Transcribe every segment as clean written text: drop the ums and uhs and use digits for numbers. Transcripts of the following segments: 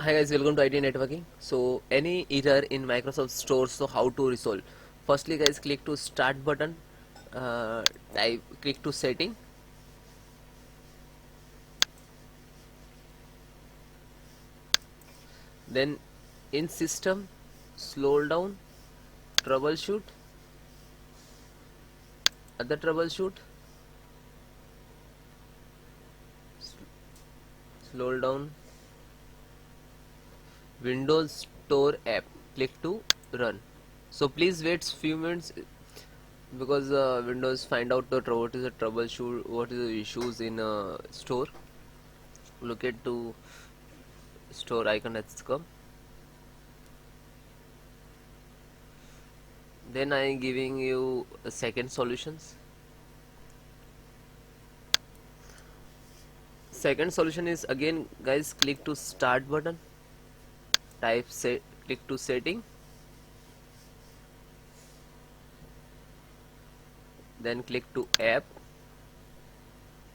Hi guys, welcome to IT networking. So any error in Microsoft Store, so how to resolve? Firstly guys, click to start button, click to setting, then in system, slow down, troubleshoot, other troubleshoot, slow down, Windows Store app, click to run. So please wait few minutes because Windows find out what is the troubleshoot, what is the issues in store. Look at to store icon has come. Then I am giving you a second solutions. Second solution is again guys, click to start button, click to setting, then click to app,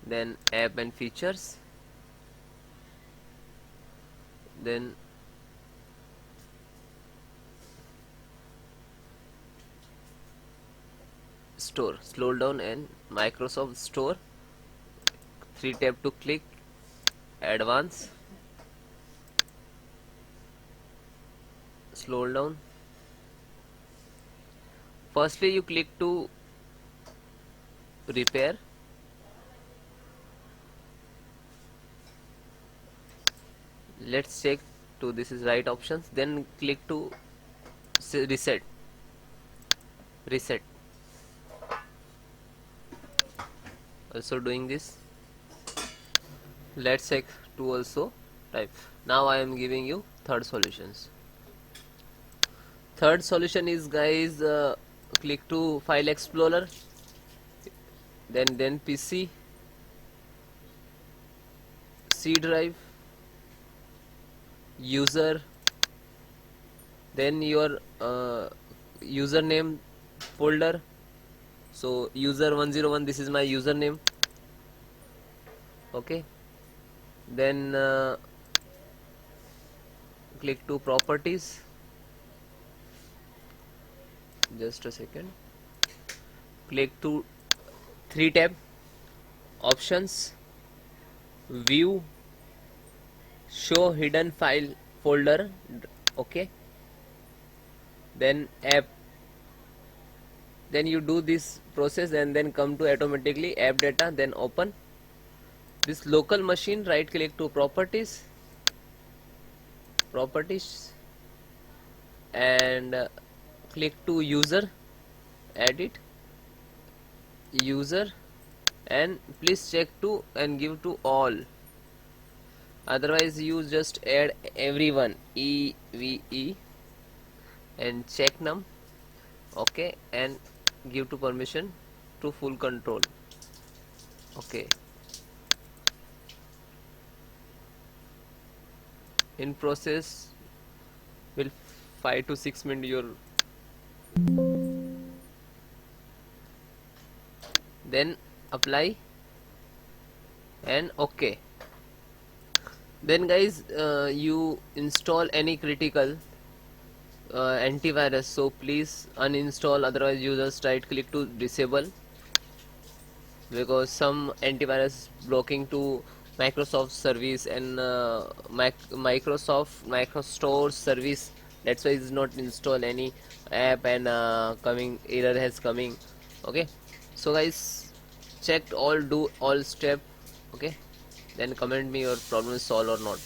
then app and features, then store, slow down and Microsoft Store, 3 tab to click advanced, slow down. Firstly you click to repair, let's check to this is right options, then click to reset, also doing this. Let's check to also type. Now I am giving you third solutions. Third solution is guys, click to file explorer, then PC, C drive, user, then your username folder. So user 101, this is my username. Okay, then click to properties, just a second, click to 3 tab, options, view, show hidden file folder. Okay, then app, then you do this process and then come to automatically app data, then open this local machine, right click to properties, and click to user, edit user, and please check to and give to all, otherwise you just add everyone, EVE, and check num. Okay, and give to permission to full control. Okay, in process will 5 to 6 minutes your, then apply and okay. Then guys, you install any critical antivirus, so please uninstall, otherwise you just right click to disable, because some antivirus blocking to Microsoft service and Microsoft service, that's why it's not install any app, and coming error has coming. Okay, so guys, check all, do all step. Okay, then comment me your problem is solved or not.